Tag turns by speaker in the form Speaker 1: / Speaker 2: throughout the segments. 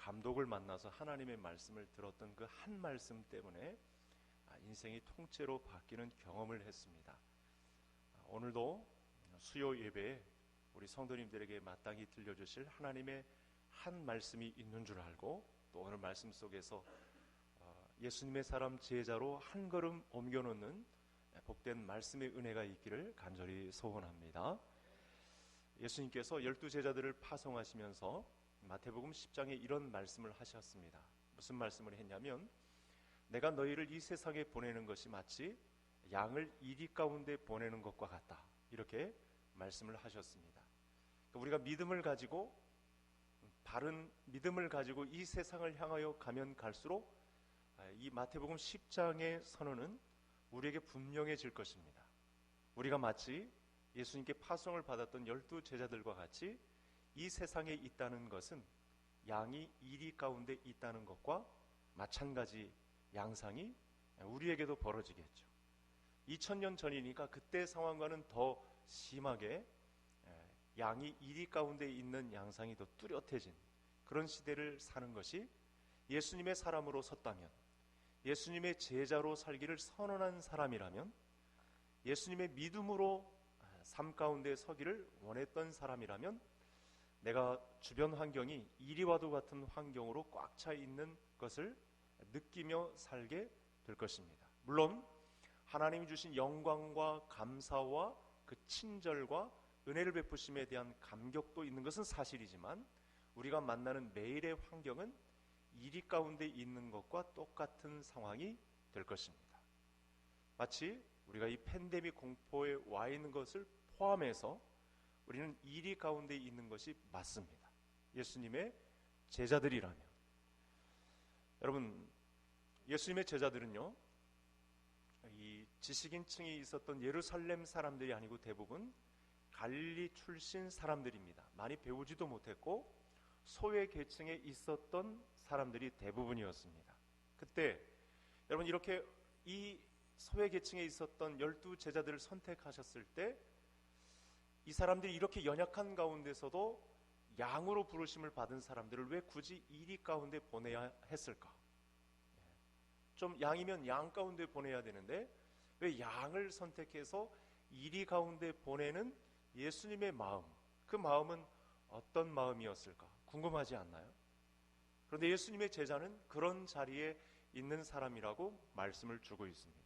Speaker 1: 감독을 만나서 하나님의 말씀을 들었던 그 한 말씀 때문에 인생이 통째로 바뀌는 경험을 했습니다. 오늘도 수요 예배에 우리 성도님들에게 마땅히 들려주실 하나님의 한 말씀이 있는 줄 알고, 또 오늘 말씀 속에서 예수님의 사람 제자로 한 걸음 옮겨놓는 복된 말씀의 은혜가 있기를 간절히 소원합니다. 예수님께서 12제자들을 파송하시면서 마태복음 10장에 이런 말씀을 하셨습니다. 무슨 말씀을 했냐면, 내가 너희를 이 세상에 보내는 것이 마치 양을 이리 가운데 보내는 것과 같다, 이렇게 말씀을 하셨습니다. 우리가 믿음을 가지고, 바른 믿음을 가지고 이 세상을 향하여 가면 갈수록 이 마태복음 10장의 선언은 우리에게 분명해질 것입니다. 우리가 마치 예수님께 파송을 받았던 12제자들과 같이 이 세상에 있다는 것은 양이 이리 가운데 있다는 것과 마찬가지 양상이 우리에게도 벌어지겠죠. 2000년 전이니까 그때 상황과는 더 심하게 양이 이리 가운데 있는 양상이 더 뚜렷해진 그런 시대를 사는 것이 예수님의 사람으로 섰다면, 예수님의 제자로 살기를 선언한 사람이라면, 예수님의 믿음으로 삶 가운데 서기를 원했던 사람이라면, 내가 주변 환경이 이리와도 같은 환경으로 꽉 차 있는 것을 느끼며 살게 될 것입니다. 물론 하나님이 주신 영광과 감사와 그 친절과 은혜를 베푸심에 대한 감격도 있는 것은 사실이지만, 우리가 만나는 매일의 환경은 이리 가운데 있는 것과 똑같은 상황이 될 것입니다. 마치 우리가 이 팬데믹 공포에 와 있는 것을 포함해서 우리는 이리 가운데 있는 것이 맞습니다. 예수님의 제자들이라면. 여러분, 예수님의 제자들은요, 이 지식인층이 있었던 예루살렘 사람들이 아니고 대부분 갈릴리 출신 사람들입니다. 많이 배우지도 못했고 소외 계층에 있었던 사람들이 대부분이었습니다. 그때 여러분, 이렇게 이 소외 계층에 있었던 12제자들을 선택하셨을 때 이 사람들이 이렇게 연약한 가운데서도 양으로 부르심을 받은 사람들을 왜 굳이 이리 가운데 보내야 했을까? 좀 양이면 양 가운데 보내야 되는데 왜 양을 선택해서 이리 가운데 보내는 예수님의 마음, 그 마음은 어떤 마음이었을까? 궁금하지 않나요? 그런데 예수님의 제자는 그런 자리에 있는 사람이라고 말씀을 주고 있습니다.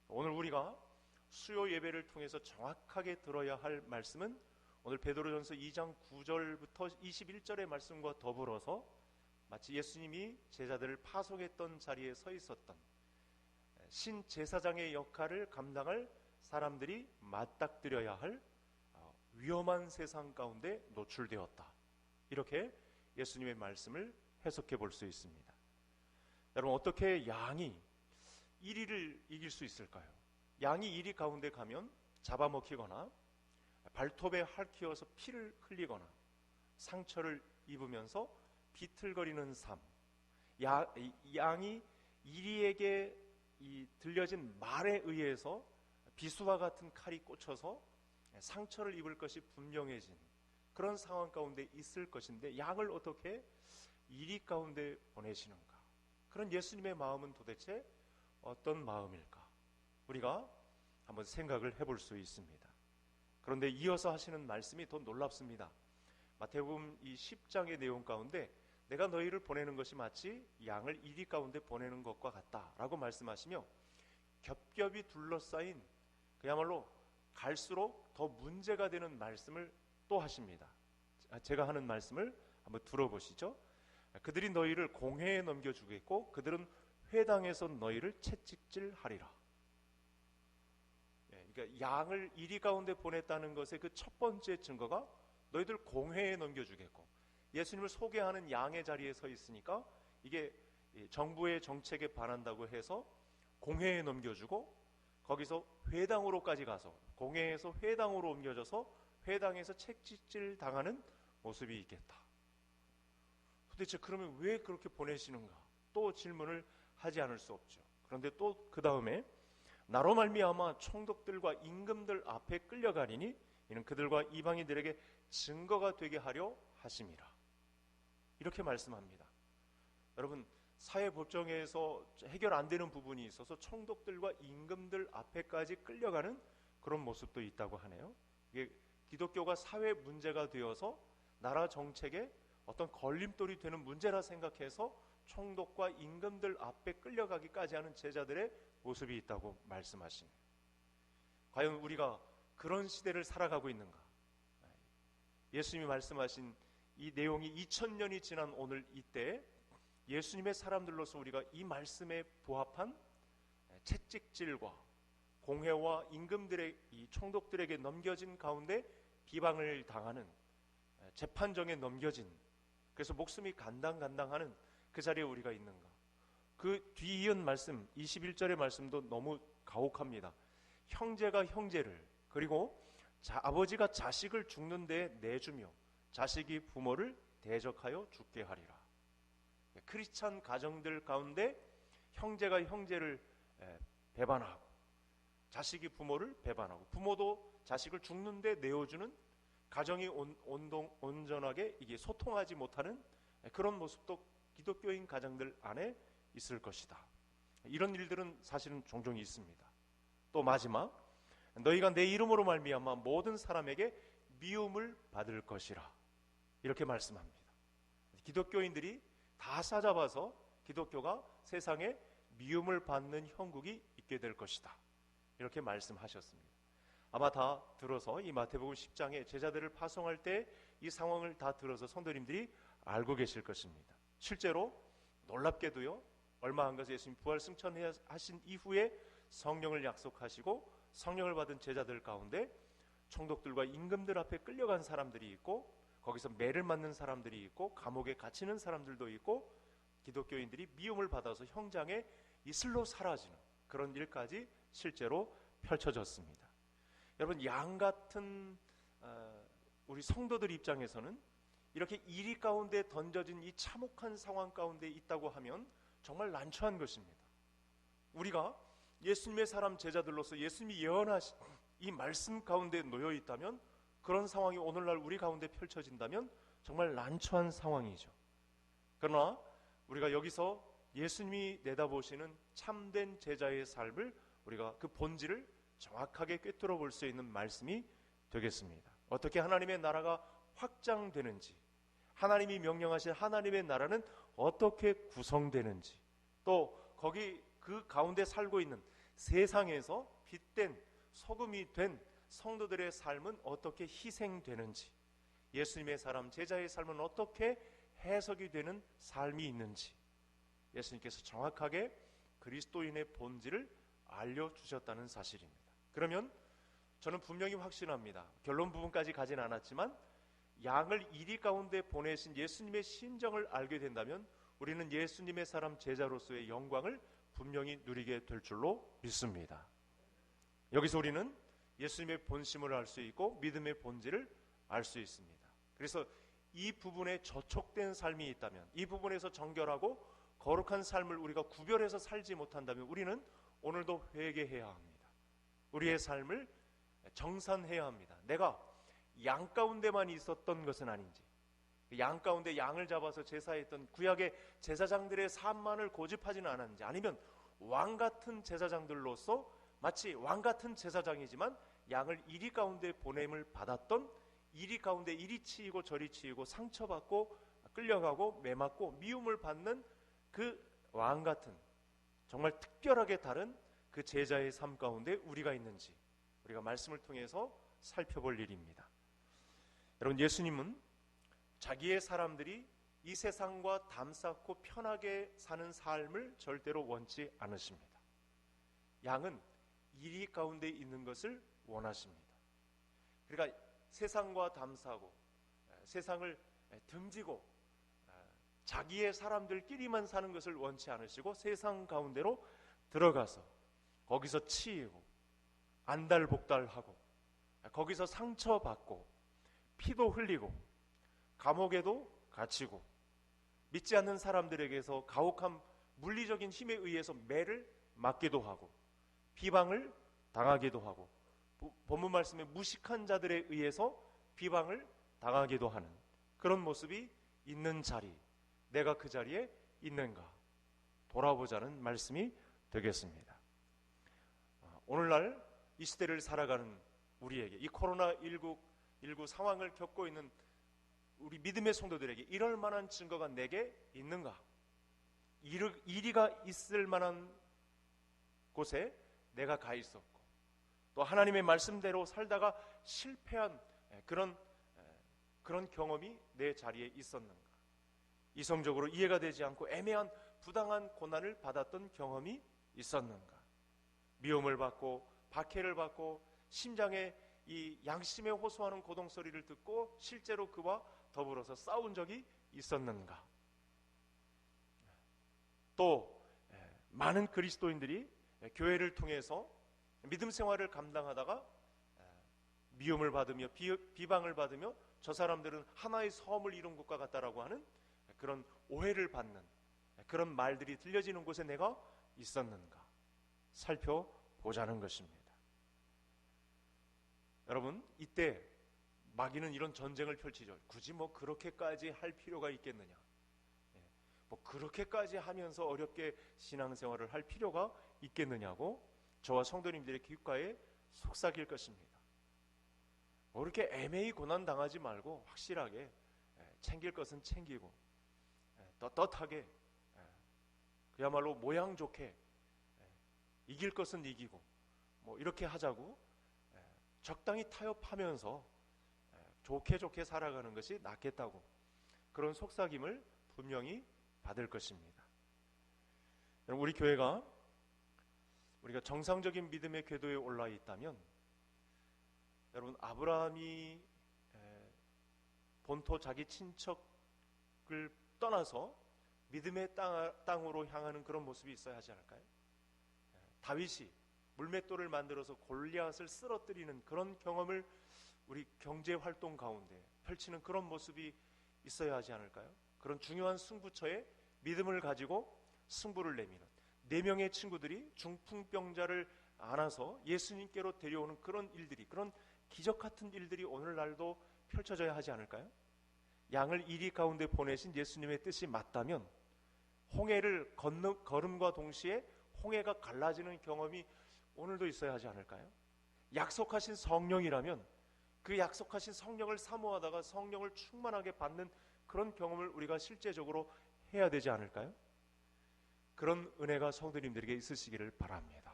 Speaker 1: 오늘 우리가 수요 예배를 통해서 정확하게 들어야 할 말씀은 오늘 베드로전서 2장 9절부터 21절의 말씀과 더불어서 마치 예수님이 제자들을 파송했던 자리에 서 있었던 신제사장의 역할을 감당할 사람들이 맞닥뜨려야 할 위험한 세상 가운데 노출되었다, 이렇게 예수님의 말씀을 해석해 볼 수 있습니다. 여러분, 어떻게 양이 이리를 이길 수 있을까요? 양이 이리 가운데 가면 잡아먹히거나 발톱에 핥히어서 피를 흘리거나 상처를 입으면서 비틀거리는 삶, 양이 이리에게 들려진 말에 의해서 비수와 같은 칼이 꽂혀서 상처를 입을 것이 분명해진 그런 상황 가운데 있을 것인데, 양을 어떻게 이리 가운데 보내시는가? 그런 예수님의 마음은 도대체 어떤 마음일까? 우리가 한번 생각을 해볼 수 있습니다. 그런데 이어서 하시는 말씀이 더 놀랍습니다. 마태복음 이 10장의 내용 가운데 내가 너희를 보내는 것이 마치 양을 이리 가운데 보내는 것과 같다 라고 말씀하시며, 겹겹이 둘러싸인 그야말로 갈수록 더 문제가 되는 말씀을 또 하십니다. 제가 하는 말씀을 한번 들어보시죠. 그들이 너희를 공회에 넘겨주겠고 그들은 회당에서 너희를 채찍질하리라. 그러니까 양을 이리 가운데 보냈다는 것의 그 첫 번째 증거가 너희들 공회에 넘겨주겠고, 예수님을 소개하는 양의 자리에 서 있으니까 이게 정부의 정책에 반한다고 해서 공회에 넘겨주고, 거기서 회당으로까지 가서 공회에서 회당으로 옮겨져서 회당에서 채찍질 당하는 모습이 있겠다. 도대체 그러면 왜 그렇게 보내시는가? 또 질문을 하지 않을 수 없죠. 그런데 또 그 다음에 나로 말미암아 총독들과 임금들 앞에 끌려가리니 이는 그들과 이방인들에게 증거가 되게 하려 하심이라, 이렇게 말씀합니다. 여러분, 사회법정에서 해결 안 되는 부분이 있어서 총독들과 임금들 앞에까지 끌려가는 그런 모습도 있다고 하네요. 이게 기독교가 사회 문제가 되어서 나라 정책에 어떤 걸림돌이 되는 문제라 생각해서 총독과 임금들 앞에 끌려가기까지 하는 제자들의 모습이 있다고 말씀하시네요. 과연 우리가 그런 시대를 살아가고 있는가? 예수님이 말씀하신 이 내용이 2000년이 지난 오늘 이때 예수님의 사람들로서 우리가 이 말씀에 부합한 채찍질과 공회와 임금들의 이 총독들에게 넘겨진 가운데 비방을 당하는 재판정에 넘겨진, 그래서 목숨이 간당간당하는 그 자리에 우리가 있는가? 그 뒤이은 말씀 21절의 말씀도 너무 가혹합니다. 형제가 형제를, 그리고 아버지가 자식을 죽는 데 내주며 자식이 부모를 대적하여 죽게 하리라. 크리스찬 가정들 가운데 형제가 형제를 배반하고 자식이 부모를 배반하고 부모도 자식을 죽는데 내어주는, 가정이 온전하게 이게 소통하지 못하는 그런 모습도 기독교인 가정들 안에 있을 것이다. 이런 일들은 사실은 종종 있습니다. 또 마지막, 너희가 내 이름으로 말미암아 모든 사람에게 미움을 받을 것이라, 이렇게 말씀합니다. 기독교인들이 다 싸잡아서 기독교가 세상에 미움을 받는 형국이 있게 될 것이다, 이렇게 말씀하셨습니다. 아마 다 들어서 이 마태복음 10장에 제자들을 파송할 때 이 상황을 다 들어서 성도님들이 알고 계실 것입니다. 실제로 놀랍게도요, 얼마 안 가서 예수님 부활 승천하신 이후에 성령을 약속하시고 성령을 받은 제자들 가운데 총독들과 임금들 앞에 끌려간 사람들이 있고, 거기서 매를 맞는 사람들이 있고, 감옥에 갇히는 사람들도 있고, 기독교인들이 미움을 받아서 형장에 이슬로 사라지는 그런 일까지 실제로 펼쳐졌습니다. 여러분, 양 같은 우리 성도들 입장에서는 이렇게 이리 가운데 던져진 이 참혹한 상황 가운데 있다고 하면 정말 난처한 것입니다. 우리가 예수님의 사람 제자들로서 예수님이 예언하신 이 말씀 가운데 놓여 있다면, 그런 상황이 오늘날 우리 가운데 펼쳐진다면 정말 난처한 상황이죠. 그러나 우리가 여기서 예수님이 내다보시는 참된 제자의 삶을, 우리가 그 본질을 정확하게 꿰뚫어 볼 수 있는 말씀이 되겠습니다. 어떻게 하나님의 나라가 확장되는지, 하나님이 명령하신 하나님의 나라는 어떻게 구성되는지, 또 거기 그 가운데 살고 있는 세상에서 빛된 소금이 된 성도들의 삶은 어떻게 희생되는지, 예수님의 사람 제자의 삶은 어떻게 해석이 되는 삶이 있는지 예수님께서 정확하게 그리스도인의 본질을 알려주셨다는 사실입니다. 그러면 저는 분명히 확신합니다. 결론 부분까지 가진 않았지만 양을 이리 가운데 보내신 예수님의 심정을 알게 된다면 우리는 예수님의 사람 제자로서의 영광을 분명히 누리게 될 줄로 믿습니다. 여기서 우리는 예수님의 본심을 알 수 있고 믿음의 본질을 알 수 있습니다. 그래서 이 부분에 저촉된 삶이 있다면, 이 부분에서 정결하고 거룩한 삶을 우리가 구별해서 살지 못한다면 우리는 오늘도 회개해야 합니다. 우리의 삶을 정산해야 합니다. 내가 양 가운데만 있었던 것은 아닌지, 양 가운데 양을 잡아서 제사했던 구약의 제사장들의 삶만을 고집하지는 않았는지, 아니면 왕 같은 제사장들로서 마치 왕 같은 제사장이지만 양을 이리 가운데 보냄을 받았던, 이리 가운데 이리 치이고 저리 치이고 상처받고 끌려가고 매맞고 미움을 받는 그 왕 같은 정말 특별하게 다른 그 제자의 삶 가운데 우리가 있는지 우리가 말씀을 통해서 살펴볼 일입니다. 여러분, 예수님은 자기의 사람들이 이 세상과 담쌓고 편하게 사는 삶을 절대로 원치 않으십니다. 양은 이리 가운데 있는 것을 원하십니다. 그러니까 세상과 담싸고 세상을 등지고 자기의 사람들끼리만 사는 것을 원치 않으시고, 세상 가운데로 들어가서 거기서 치이고 안달복달하고 거기서 상처받고 피도 흘리고 감옥에도 갇히고 믿지 않는 사람들에게서 가혹한 물리적인 힘에 의해서 매를 맞기도 하고 비방을 당하기도 하고, 본문 말씀에 무식한 자들에 의해서 비방을 당하기도 하는 그런 모습이 있는 자리, 내가 그 자리에 있는가 돌아보자는 말씀이 되겠습니다. 오늘날 이 시대를 살아가는 우리에게, 이 코로나19 상황을 겪고 있는 우리 믿음의 성도들에게 이럴 만한 증거가 내게 있는가? 이리가 있을 만한 곳에 내가 가 있었고, 또 하나님의 말씀대로 살다가 실패한 그런 경험이 내 자리에 있었는가? 이성적으로 이해가 되지 않고 애매한 부당한 고난을 받았던 경험이 있었는가? 미움을 받고 박해를 받고 심장에 이 양심에 호소하는 고동소리를 듣고 실제로 그와 더불어서 싸운 적이 있었는가? 또 많은 그리스도인들이 교회를 통해서 믿음 생활을 감당하다가 미움을 받으며 비방을 받으며 저 사람들은 하나의 섬을 이룬 것과 같다라고 하는 그런 오해를 받는 그런 말들이 들려지는 곳에 내가 있었는가 살펴보자는 것입니다. 여러분, 이때 마귀는 이런 전쟁을 펼치죠. 굳이 뭐 그렇게까지 할 필요가 있겠느냐, 뭐 그렇게까지 하면서 어렵게 신앙생활을 할 필요가 있겠느냐고 저와 성도님들의 귓가에 속삭일 것입니다. 뭐 이렇게 애매히 고난 당하지 말고 확실하게 챙길 것은 챙기고 떳떳하게 그야말로 모양 좋게 이길 것은 이기고 뭐 이렇게 하자고 적당히 타협하면서 좋게 살아가는 것이 낫겠다고 그런 속삭임을 분명히 받을 것입니다. 우리 교회가 우리가 정상적인 믿음의 궤도에 올라 있다면, 여러분, 아브라함이 본토 자기 친척을 떠나서 믿음의 땅으로 향하는 그런 모습이 있어야 하지 않을까요? 다윗이 물맷돌을 만들어서 골리앗을 쓰러뜨리는 그런 경험을 우리 경제활동 가운데 펼치는 그런 모습이 있어야 하지 않을까요? 그런 중요한 승부처에 믿음을 가지고 승부를 내미는 4명의 친구들이 중풍병자를 안아서 예수님께로 데려오는 그런 일들이, 그런 기적 같은 일들이 오늘날도 펼쳐져야 하지 않을까요? 양을 이리 가운데 보내신 예수님의 뜻이 맞다면 홍해를 걸음과 동시에 홍해가 갈라지는 경험이 오늘도 있어야 하지 않을까요? 약속하신 성령이라면 그 약속하신 성령을 사모하다가 성령을 충만하게 받는 그런 경험을 우리가 실제적으로 해야 되지 않을까요? 그런 은혜가 성도님들에게 있으시기를 바랍니다.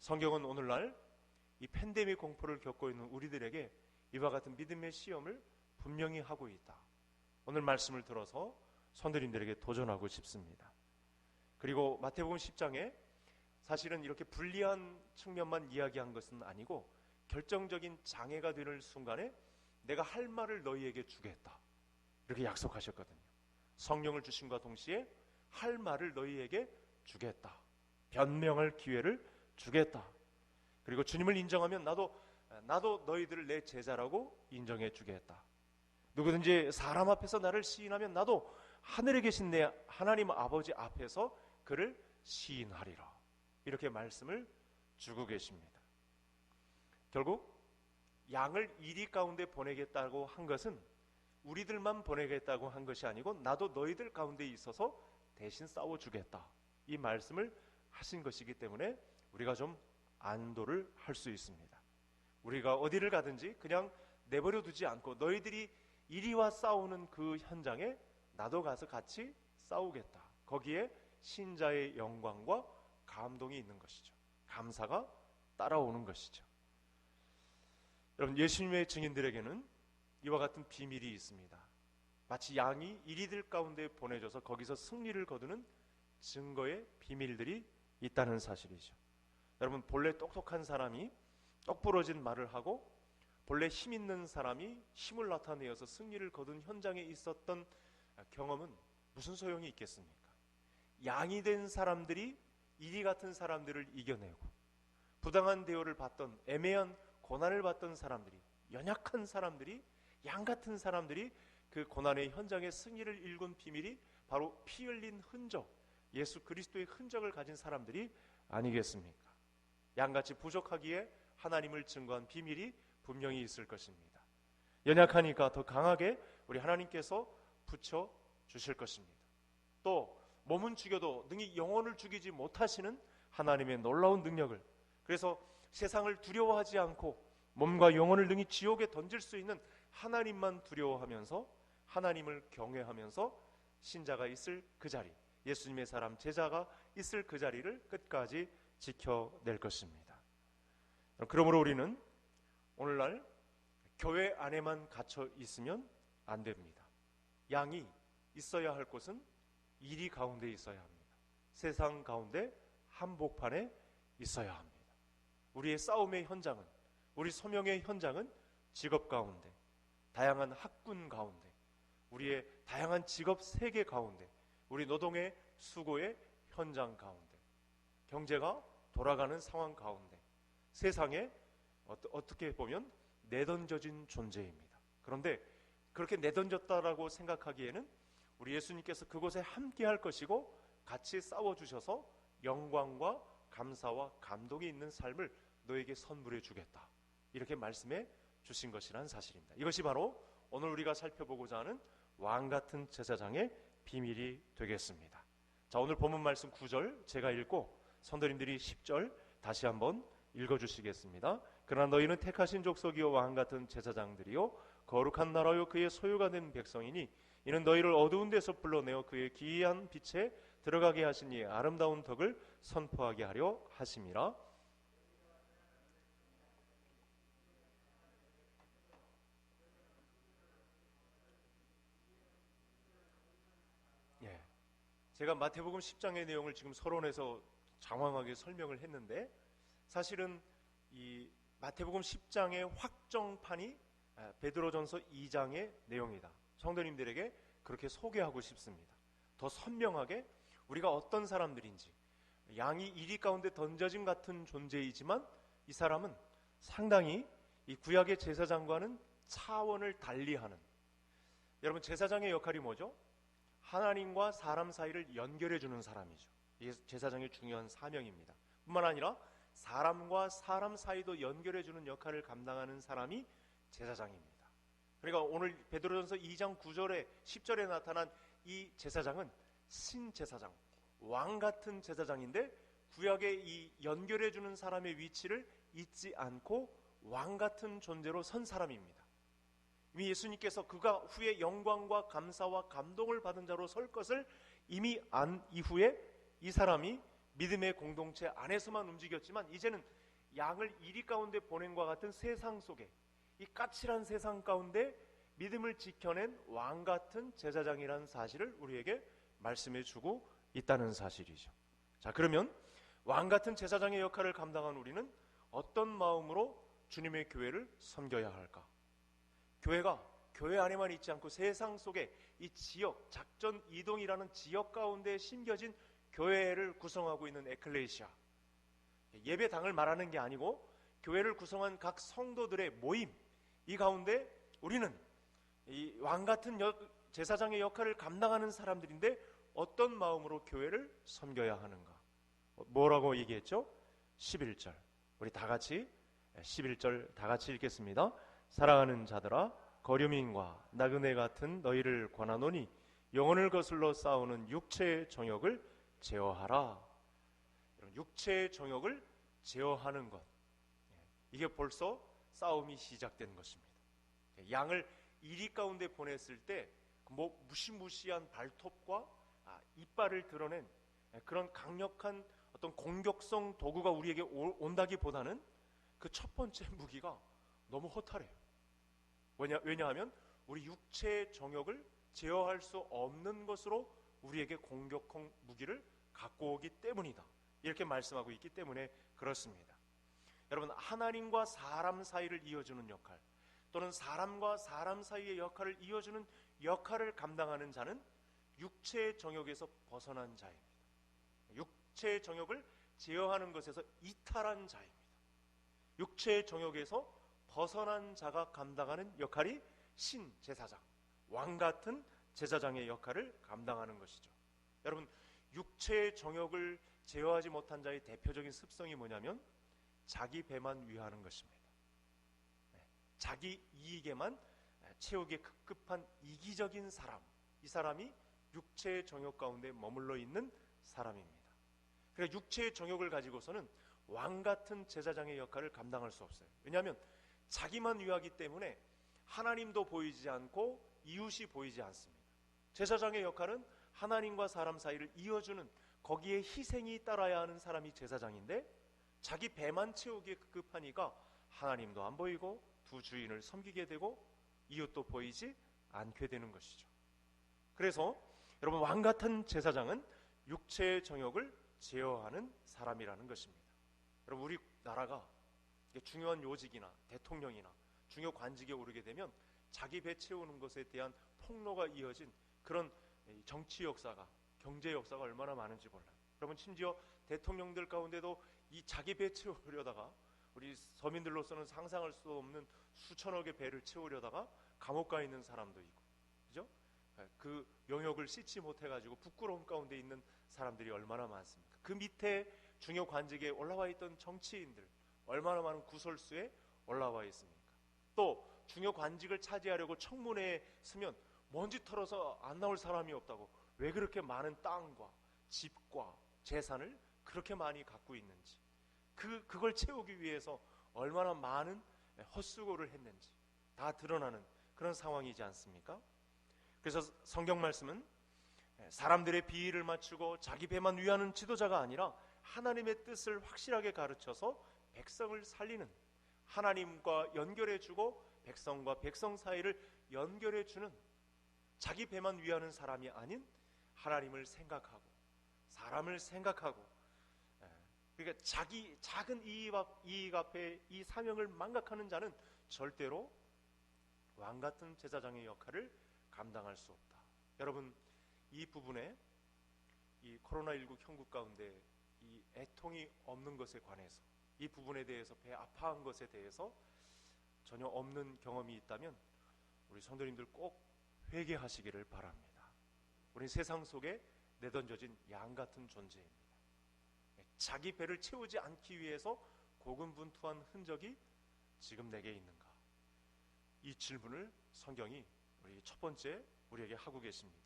Speaker 1: 성경은 오늘날 이 팬데믹 공포를 겪고 있는 우리들에게 이와 같은 믿음의 시험을 분명히 하고 있다. 오늘 말씀을 들어서 성도님들에게 도전하고 싶습니다. 그리고 마태복음 10장에 사실은 이렇게 불리한 측면만 이야기한 것은 아니고 결정적인 장애가 되는 순간에 내가 할 말을 너희에게 주겠다, 이렇게 약속하셨거든요. 성령을 주심과 동시에 할 말을 너희에게 주겠다, 변명할 기회를 주겠다, 그리고 주님을 인정하면 나도 너희들을 내 제자라고 인정해 주겠다. 누구든지 사람 앞에서 나를 시인하면 나도 하늘에 계신 내 하나님 아버지 앞에서 그를 시인하리라, 이렇게 말씀을 주고 계십니다. 결국 양을 이리 가운데 보내겠다고 한 것은 우리들만 보내겠다고 한 것이 아니고 나도 너희들 가운데 있어서 대신 싸워주겠다, 이 말씀을 하신 것이기 때문에 우리가 좀 안도를 할 수 있습니다. 우리가 어디를 가든지 그냥 내버려 두지 않고 너희들이 이리와 싸우는 그 현장에 나도 가서 같이 싸우겠다, 거기에 신자의 영광과 감동이 있는 것이죠. 감사가 따라오는 것이죠. 여러분, 예수님의 증인들에게는 이와 같은 비밀이 있습니다. 마치 양이 이리들 가운데 보내져서 거기서 승리를 거두는 증거의 비밀들이 있다는 사실이죠. 여러분, 본래 똑똑한 사람이 똑부러진 말을 하고 본래 힘 있는 사람이 힘을 나타내어서 승리를 거둔 현장에 있었던 경험은 무슨 소용이 있겠습니까? 양이 된 사람들이 이리 같은 사람들을 이겨내고 부당한 대우를 받던, 애매한 고난을 받던 사람들이, 연약한 사람들이, 양 같은 사람들이 그 고난의 현장에 승리를 일군 비밀이 바로 피 흘린 흔적, 예수 그리스도의 흔적을 가진 사람들이 아니겠습니까? 양같이 부족하기에 하나님을 증거한 비밀이 분명히 있을 것입니다. 연약하니까 더 강하게 우리 하나님께서 붙여 주실 것입니다. 또 몸은 죽여도 능히 영혼을 죽이지 못하시는 하나님의 놀라운 능력을, 그래서 세상을 두려워하지 않고 몸과 영혼을 능히 지옥에 던질 수 있는 하나님만 두려워하면서 하나님을 경외하면서 신자가 있을 그 자리, 예수님의 사람 제자가 있을 그 자리를 끝까지 지켜낼 것입니다. 그러므로 우리는 오늘날 교회 안에만 갇혀 있으면 안 됩니다. 양이 있어야 할 곳은 이리 가운데 있어야 합니다. 세상 가운데 한복판에 있어야 합니다. 우리의 싸움의 현장은, 우리 소명의 현장은 직업 가운데, 다양한 학군 가운데, 우리의 다양한 직업 세계 가운데, 우리 노동의 수고의 현장 가운데, 경제가 돌아가는 상황 가운데, 세상에 어떻게 보면 내던져진 존재입니다. 그런데 그렇게 내던졌다라고 생각하기에는 우리 예수님께서 그곳에 함께 할 것이고 같이 싸워주셔서 영광과 감사와 감동이 있는 삶을 너에게 선물해 주겠다, 이렇게 말씀해 주신 것이란 사실입니다. 이것이 바로 오늘 우리가 살펴보고자 하는 왕같은 제사장의 비밀이 되겠습니다. 자, 오늘 본문 말씀 9절 제가 읽고 성도님들이 10절 다시 한번 읽어주시겠습니다. 그러나 너희는 택하신 족속이요 왕같은 제사장들이요 거룩한 나라요 그의 소유가 된 백성이니 이는 너희를 어두운 데서 불러내어 그의 기이한 빛에 들어가게 하시니 아름다운 덕을 선포하게 하려 하심이라. 예, 제가 마태복음 10장의 내용을 지금 서론에서 장황하게 설명을 했는데, 사실은 이 마태복음 10장의 확정판이 베드로전서 2장의 내용이다. 성도님들에게 그렇게 소개하고 싶습니다. 더 선명하게 우리가 어떤 사람들인지, 양이 이리 가운데 던져진 같은 존재이지만 이 사람은 상당히 이 구약의 제사장과는 차원을 달리하는, 여러분 제사장의 역할이 뭐죠? 하나님과 사람 사이를 연결해 주는 사람이죠. 이게 제사장의 중요한 사명입니다. 뿐만 아니라 사람과 사람 사이도 연결해 주는 역할을 감당하는 사람이 제사장입니다. 그러니까 오늘 베드로전서 2장 9절에 10절에 나타난 이 제사장은 신제사장, 왕같은 제사장인데 구약에 이 연결해 주는 사람의 위치를 잊지 않고 왕같은 존재로 선 사람입니다. 이미 예수님께서 그가 후에 영광과 감사와 감동을 받은 자로 설 것을 이미 안 이후에 이 사람이 믿음의 공동체 안에서만 움직였지만 이제는 양을 이리 가운데 보냄과 같은 세상 속에, 이 까칠한 세상 가운데 믿음을 지켜낸 왕같은 제사장이라는 사실을 우리에게 말씀해 주고 있다는 사실이죠. 자, 그러면 왕같은 제사장의 역할을 감당한 우리는 어떤 마음으로 주님의 교회를 섬겨야 할까? 교회가 교회 안에만 있지 않고 세상 속에 이 지역, 작전 이동이라는 지역 가운데 심겨진 교회를 구성하고 있는 에클레시아, 예배당을 말하는 게 아니고 교회를 구성한 각 성도들의 모임, 이 가운데 우리는 이 왕같은 제사장의 역할을 감당하는 사람들인데 어떤 마음으로 교회를 섬겨야 하는가? 뭐라고 얘기했죠? 11절, 우리 다 같이 11절 다 같이 읽겠습니다. 사랑하는 자들아, 거류민과 나그네 같은 너희를 권하노니 영혼을 거슬러 싸우는 육체의 정욕을 제어하라. 육체의 정욕을 제어하는 것, 이게 벌써 싸움이 시작된 것입니다. 양을 이리 가운데 보냈을 때 무시무시한 발톱과 이빨을 드러낸 그런 강력한 어떤 공격성 도구가 우리에게 온다기보다는 그 첫 번째 무기가 너무 허탈해요. 왜냐하면 우리 육체의 정욕을 제어할 수 없는 것으로 우리에게 공격형 무기를 갖고 오기 때문이다, 이렇게 말씀하고 있기 때문에 그렇습니다. 여러분, 하나님과 사람 사이를 이어주는 역할, 또는 사람과 사람 사이의 역할을 이어주는 역할을 감당하는 자는 육체의 정욕에서 벗어난 자입니다. 육체의 정욕을 제어하는 것에서 이탈한 자입니다. 육체의 정욕에서 벗어난 자가 감당하는 역할이 신제사장, 왕같은 제사장의 역할을 감당하는 것이죠. 여러분, 육체의 정욕을 제어하지 못한 자의 대표적인 습성이 뭐냐면 자기 배만 위하는 것입니다. 자기 이익에만 채우기에 급급한 이기적인 사람, 이 사람이 육체의 정욕 가운데 머물러 있는 사람입니다. 그러니까 육체의 정욕을 가지고서는 왕 같은 제사장의 역할을 감당할 수 없어요. 왜냐하면 자기만 위하기 때문에 하나님도 보이지 않고 이웃이 보이지 않습니다. 제사장의 역할은 하나님과 사람 사이를 이어주는, 거기에 희생이 따라야 하는 사람이 제사장인데, 자기 배만 채우기에 급급하니까 하나님도 안 보이고 두 주인을 섬기게 되고 이웃도 보이지 않게 되는 것이죠. 그래서 여러분, 왕 같은 제사장은 육체의 정욕을 제어하는 사람이라는 것입니다. 여러분, 우리나라가 중요한 요직이나 대통령이나 중요 관직에 오르게 되면 자기 배 채우는 것에 대한 폭로가 이어진 그런 정치 역사가, 경제 역사가 얼마나 많은지 몰라요. 여러분, 심지어 대통령들 가운데도 이 자기 배 채우려다가, 우리 서민들로서는 상상할 수 없는 수천억의 배를 채우려다가 감옥 가 있는 사람도 있고, 그죠? 그 영역을 씻지 못해가지고 부끄러움 가운데 있는 사람들이 얼마나 많습니까? 그 밑에 중요 관직에 올라와 있던 정치인들 얼마나 많은 구설수에 올라와 있습니까? 또 중요 관직을 차지하려고 청문회에 서면 먼지 털어서 안 나올 사람이 없다고, 왜 그렇게 많은 땅과 집과 재산을 그렇게 많이 갖고 있는지, 그걸 채우기 위해서 얼마나 많은 헛수고를 했는지 다 드러나는 그런 상황이지 않습니까? 그래서 성경 말씀은 사람들의 비위를 맞추고 자기 배만 위하는 지도자가 아니라 하나님의 뜻을 확실하게 가르쳐서 백성을 살리는, 하나님과 연결해주고 백성과 백성 사이를 연결해주는, 자기 배만 위하는 사람이 아닌 하나님을 생각하고 사람을 생각하고, 그러니까 자기 작은 이익 앞에 이 사명을 망각하는 자는 절대로 왕 같은 제사장의 역할을 감당할 수 없다. 여러분, 이 부분에 이 코로나19 형국 가운데 이 애통이 없는 것에 관해서, 이 부분에 대해서 배 아파한 것에 대해서 전혀 없는 경험이 있다면 우리 성도님들 꼭 회개하시기를 바랍니다. 우린 세상 속에 내던져진 양 같은 존재입니다. 자기 배를 채우지 않기 위해서 고군분투한 흔적이 지금 내게 있는가? 이 질문을 성경이 우리 첫 번째 우리에게 하고 계십니다.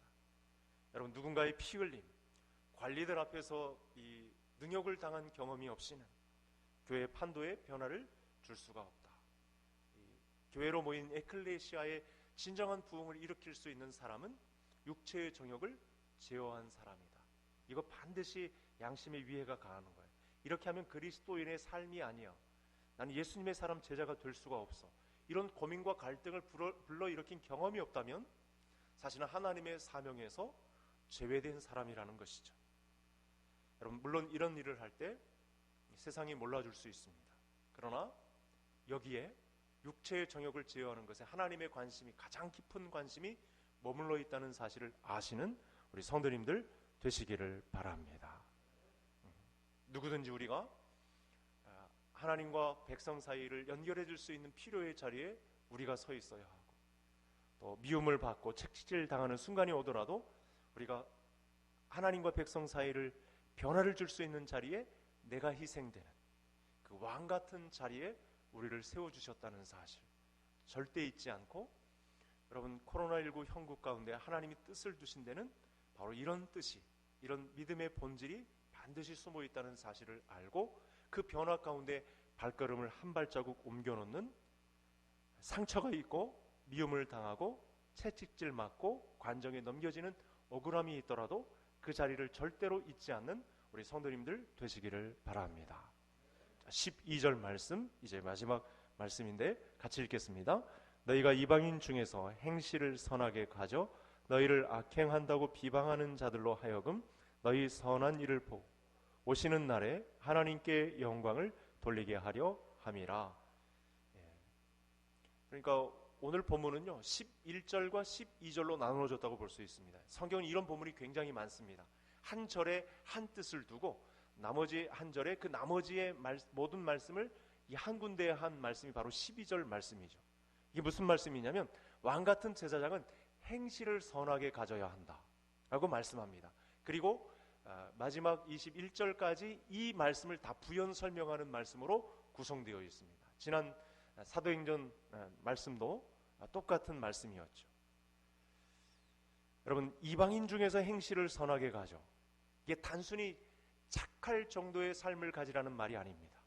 Speaker 1: 여러분, 누군가의 피 흘림, 관리들 앞에서 이 능욕을 당한 경험이 없이는 교회 판도에 변화를 줄 수가 없다. 교회로 모인 에클레시아의 진정한 부흥을 일으킬 수 있는 사람은 육체의 정욕을 제어한 사람이다. 이거 반드시 양심의 위해가 가하는 거예요. 이렇게 하면 그리스도인의 삶이 아니야, 나는 예수님의 사람 제자가 될 수가 없어, 이런 고민과 갈등을 불러일으킨 경험이 없다면 사실은 하나님의 사명에서 제외된 사람이라는 것이죠. 여러분, 물론 이런 일을 할 때 세상이 몰라줄 수 있습니다. 그러나 여기에 육체의 정욕을 제어하는 것에 하나님의 관심이, 가장 깊은 관심이 머물러 있다는 사실을 아시는 우리 성도님들 되시기를 바랍니다. 누구든지 우리가 하나님과 백성 사이를 연결해 줄 수 있는 필요의 자리에 우리가 서 있어야 하고, 또 미움을 받고 채찍질 당하는 순간이 오더라도 우리가 하나님과 백성 사이를 변화를 줄 수 있는 자리에 내가 희생되는 그 왕 같은 자리에 우리를 세워주셨다는 사실 절대 잊지 않고, 여러분, 코로나19 형국 가운데 하나님이 뜻을 두신 데는 바로 이런 뜻이, 이런 믿음의 본질이 반드시 숨어 있다는 사실을 알고 그 변화 가운데 발걸음을 한 발자국 옮겨놓는, 상처가 있고 미움을 당하고 채찍질 맞고 관정에 넘겨지는 억울함이 있더라도 그 자리를 절대로 잊지 않는 우리 성도님들 되시기를 바랍니다. 12절 말씀, 이제 마지막 말씀인데 같이 읽겠습니다. 너희가 이방인 중에서 행실을 선하게 가져 너희를 악행한다고 비방하는 자들로 하여금 너희 선한 일을 보고 오시는 날에 하나님께 영광을 돌리게 하려 함이라. 그러니까 오늘 본문은요 11절과 12절로 나누어졌다고 볼 수 있습니다. 성경은 이런 본문이 굉장히 많습니다. 한 절에 한 뜻을 두고 나머지 한 절에 그 나머지의 모든 말씀을 이 한 군데에 한 말씀이 바로 12절 말씀이죠. 이게 무슨 말씀이냐면 왕 같은 제사장은 행실을 선하게 가져야 한다 라고 말씀합니다. 그리고 마지막 21절까지 이 말씀을 다 부연 설명하는 말씀으로 구성되어 있습니다. 지난 사도행전 말씀도 똑같은 말씀이었죠. 여러분, 이방인 중에서 행실을 선하게 가져, 이게 단순히 착할 정도의 삶을 가지라는 말이 아닙니다.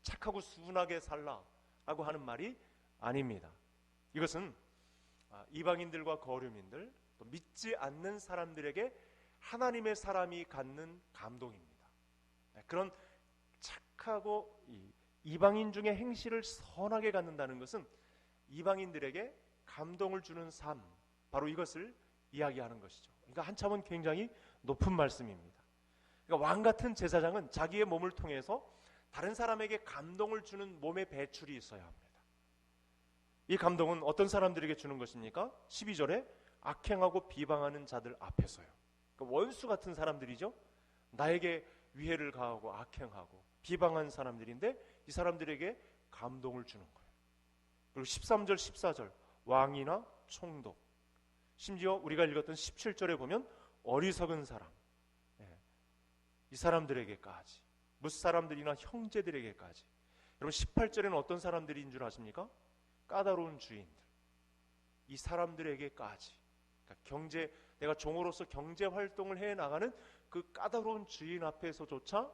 Speaker 1: 착하고 순하게 살라라고 하는 말이 아닙니다. 이것은 이방인들과 거류민들, 또 믿지 않는 사람들에게 하나님의 사람이 갖는 감동입니다. 그런 착하고 이방인 중에 행실을 선하게 갖는다는 것은 이방인들에게 감동을 주는 삶, 바로 이것을 이야기하는 것이죠. 그러니까 한참은 굉장히 높은 말씀입니다. 그러니까 왕 같은 제사장은 자기의 몸을 통해서 다른 사람에게 감동을 주는 몸의 배출이 있어야 합니다. 이 감동은 어떤 사람들에게 주는 것입니까? 12절에 악행하고 비방하는 자들 앞에서요. 그러니까 원수 같은 사람들이죠. 나에게 위해를 가하고 악행하고 비방한 사람들인데 이 사람들에게 감동을 주는 거예요. 그리고 13절 14절 왕이나 총독, 심지어 우리가 읽었던 17절에 보면 어리석은 사람, 이 사람들에게까지, 무사람들이나 형제들에게까지. 여러분 18절에는 어떤 사람들인 줄 아십니까? 까다로운 주인들, 이 사람들에게까지. 그러니까 내가 종으로서 경제 활동을 해 나가는 그 까다로운 주인 앞에서조차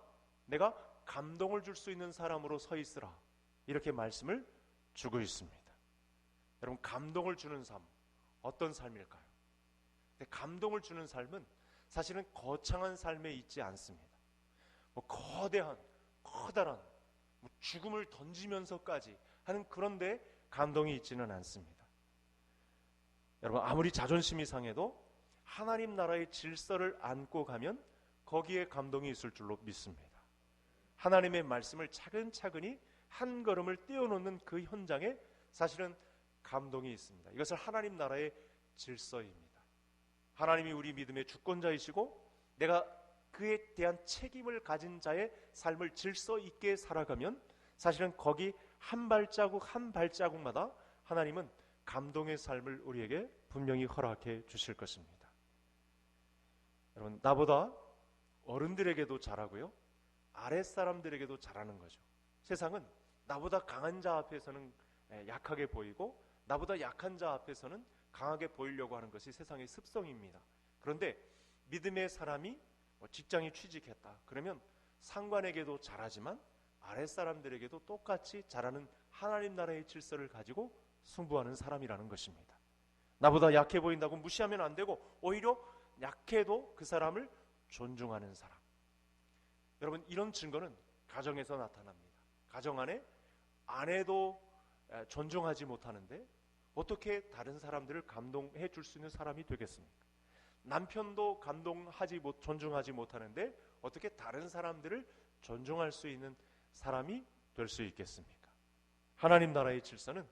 Speaker 1: 내가 감동을 줄 수 있는 사람으로 서 있으라, 이렇게 말씀을 주고 있습니다. 여러분, 감동을 주는 삶, 어떤 삶일까요? 근데 감동을 주는 삶은 사실은 거창한 삶에 있지 않습니다. 커다란 죽음을 던지면서까지 하는 그런 데 감동이 있지는 않습니다. 여러분, 아무리 자존심이 상해도 하나님 나라의 질서를 안고 가면 거기에 감동이 있을 줄로 믿습니다. 하나님의 말씀을 차근차근히 한 걸음을 떼어놓는 그 현장에 사실은 감동이 있습니다. 이것을 하나님 나라의 질서입니다. 하나님이 우리 믿음의 주권자이시고 내가 그에 대한 책임을 가진 자의 삶을 질서 있게 살아가면 사실은 거기 한 발자국 한 발자국마다 하나님은 감동의 삶을 우리에게 분명히 허락해 주실 것입니다. 여러분, 나보다 어른들에게도 잘하고요, 아랫사람들에게도 잘하는 거죠. 세상은 나보다 강한 자 앞에서는 약하게 보이고 나보다 약한 자 앞에서는 강하게 보이려고 하는 것이 세상의 습성입니다. 그런데 믿음의 사람이 직장에 취직했다 그러면 상관에게도 잘하지만 아랫사람들에게도 똑같이 잘하는 하나님 나라의 질서를 가지고 승부하는 사람이라는 것입니다. 나보다 약해 보인다고 무시하면 안 되고 오히려 약해도 그 사람을 존중하는 사람. 여러분, 이런 증거는 가정에서 나타납니다. 가정 안에 아내도 존중하지 못하는데 어떻게 다른 사람들을 감동해 줄 수 있는 사람이 되겠습니까? 남편도 존중하지 못하는데 어떻게 다른 사람들을 존중할 수 있는 사람이 될 수 있겠습니까? 하나님 나라의 질서는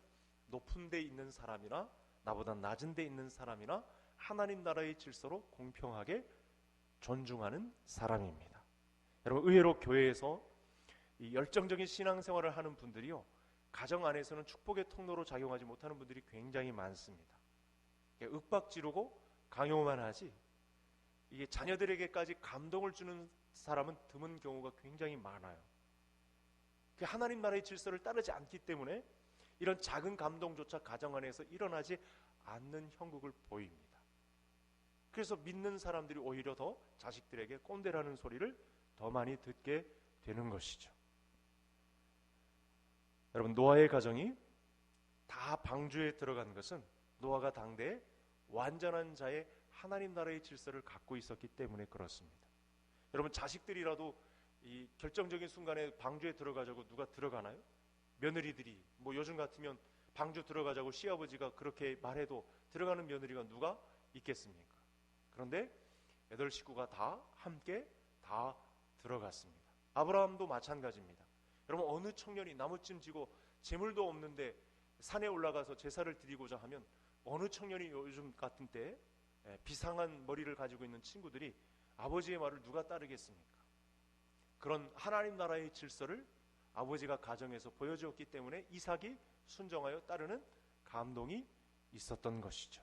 Speaker 1: 높은 데 있는 사람이나 나보다 낮은 데 있는 사람이나 하나님 나라의 질서로 공평하게 존중하는 사람입니다. 여러분, 의외로 교회에서 이 열정적인 신앙생활을 하는 분들이요, 가정 안에서는 축복의 통로로 작용하지 못하는 분들이 굉장히 많습니다. 윽박지르고 강요만 하지 이게 자녀들에게까지 감동을 주는 사람은 드문 경우가 굉장히 많아요. 하나님 나라의 질서를 따르지 않기 때문에 이런 작은 감동조차 가정 안에서 일어나지 않는 형국을 보입니다. 그래서 믿는 사람들이 오히려 더 자식들에게 꼰대라는 소리를 더 많이 듣게 되는 것이죠. 여러분, 노아의 가정이 다 방주에 들어간 것은 노아가 당대에 완전한 자의 하나님 나라의 질서를 갖고 있었기 때문에 그렇습니다. 여러분, 자식들이라도 이 결정적인 순간에 방주에 들어가자고 누가 들어가나요? 며느리들이 요즘 같으면 방주 들어가자고 시아버지가 그렇게 말해도 들어가는 며느리가 누가 있겠습니까? 그런데 8식구가 다 함께 다 들어갔습니다. 아브라함도 마찬가지입니다. 여러분, 어느 청년이 나무찜 지고 재물도 없는데 산에 올라가서 제사를 드리고자 하면 어느 청년이 요즘 같은 때에 비상한 머리를 가지고 있는 친구들이 아버지의 말을 누가 따르겠습니까? 그런 하나님 나라의 질서를 아버지가 가정에서 보여주었기 때문에 이삭이 순종하여 따르는 감동이 있었던 것이죠.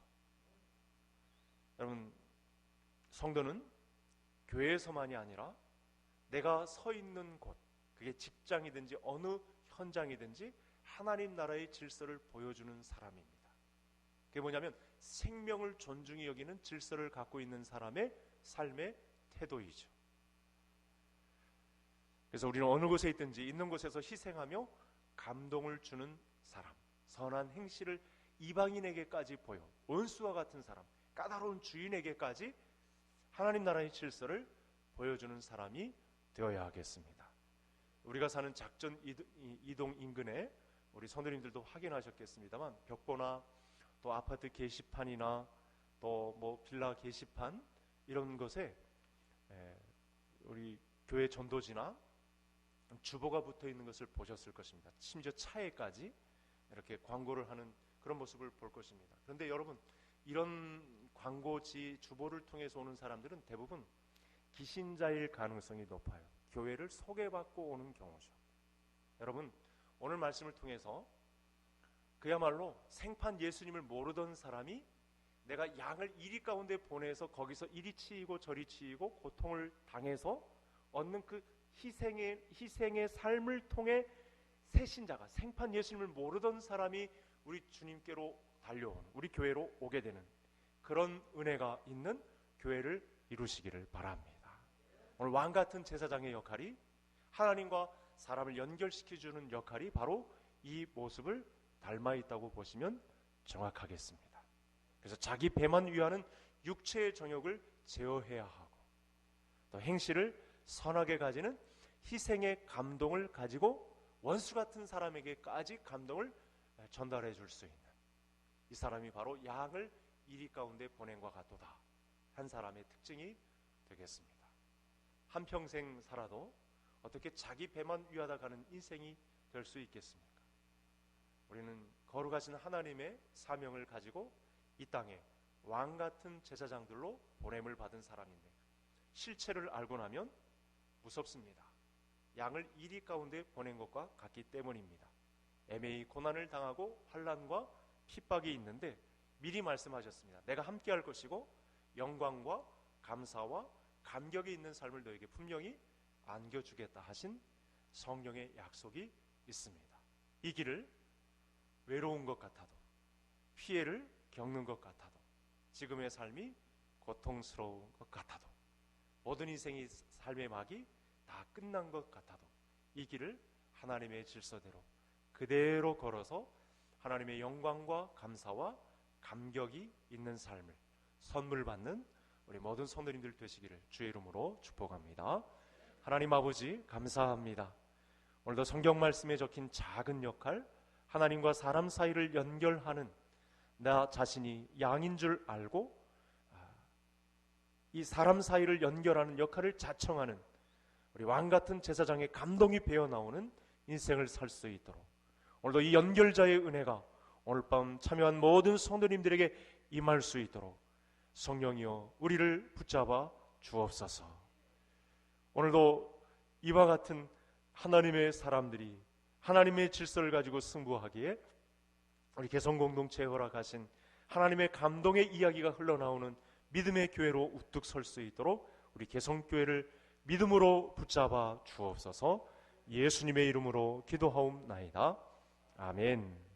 Speaker 1: 여러분, 성도는 교회에서만이 아니라 내가 서 있는 곳, 그게 직장이든지 어느 현장이든지 하나님 나라의 질서를 보여주는 사람입니다. 그게 뭐냐면 생명을 존중히 여기는 질서를 갖고 있는 사람의 삶의 태도이죠. 그래서 우리는 어느 곳에 있든지 있는 곳에서 희생하며 감동을 주는 사람, 선한 행실을 이방인에게까지 보여 원수와 같은 사람, 까다로운 주인에게까지 하나님 나라의 질서를 보여주는 사람이 되어야 하겠습니다. 우리가 사는 작전 이동 인근에 우리 성도님들도 확인하셨겠습니다만 벽보나 또 아파트 게시판이나 또 뭐 빌라 게시판 이런 것에 우리 교회 전도지나 주보가 붙어 있는 것을 보셨을 것입니다. 심지어 차에까지 이렇게 광고를 하는 그런 모습을 볼 것입니다. 그런데 여러분, 이런 광고지 주보를 통해서 오는 사람들은 대부분 기신자일 가능성이 높아요. 교회를 소개받고 오는 경우죠. 여러분, 오늘 말씀을 통해서 그야말로 생판 예수님을 모르던 사람이 내가 양을 이리 가운데 보내서 거기서 이리 치이고 저리 치이고 고통을 당해서 얻는 그 희생의 삶을 통해 새 신자가, 생판 예수님을 모르던 사람이 우리 주님께로 달려오는, 우리 교회로 오게 되는 그런 은혜가 있는 교회를 이루시기를 바랍니다. 오늘 왕같은 제사장의 역할이, 하나님과 사람을 연결시켜주는 역할이 바로 이 모습을 닮아 있다고 보시면 정확하겠습니다. 그래서 자기 배만 위하는 육체의 정욕을 제어해야 하고, 또 행실을 선하게 가지는 희생의 감동을 가지고 원수 같은 사람에게까지 감동을 전달해 줄 수 있는 이 사람이 바로 양을 이리 가운데 보낸과 같도다 한 사람의 특징이 되겠습니다. 한평생 살아도 어떻게 자기 배만 위하다 가는 인생이 될 수 있겠습니까? 우리는 거룩하신 하나님의 사명을 가지고 이 땅에 왕같은 제사장들로 보냄을 받은 사람인데, 실체를 알고 나면 무섭습니다. 양을 이리 가운데 보낸 것과 같기 때문입니다. 애매히 고난을 당하고 환난과 핍박이 있는데 미리 말씀하셨습니다. 내가 함께할 것이고 영광과 감사와 감격이 있는 삶을 너에게 분명히 안겨주겠다 하신 성령의 약속이 있습니다. 이 길을 외로운 것 같아도, 피해를 겪는 것 같아도, 지금의 삶이 고통스러운 것 같아도, 모든 인생의 삶의 막이 다 끝난 것 같아도 이 길을 하나님의 질서대로 그대로 걸어서 하나님의 영광과 감사와 감격이 있는 삶을 선물 받는 우리 모든 성도님들 되시기를 주의 이름으로 축복합니다. 하나님 아버지, 감사합니다. 오늘도 성경 말씀에 적힌 작은 역할, 하나님과 사람 사이를 연결하는 나 자신이 양인 줄 알고 이 사람 사이를 연결하는 역할을 자청하는 우리 왕같은 제사장의 감동이 배어나오는 인생을 살 수 있도록 오늘도 이 연결자의 은혜가 오늘 밤 참여한 모든 성도님들에게 임할 수 있도록 성령이여 우리를 붙잡아 주옵소서. 오늘도 이와 같은 하나님의 사람들이 하나님의 질서를 가지고 승부하기에 우리 개성공동체에 허락하신 하나님의 감동의 이야기가 흘러나오는 믿음의 교회로 우뚝 설 수 있도록 우리 개성교회를 믿음으로 붙잡아 주옵소서. 예수님의 이름으로 기도하옵나이다. 아멘.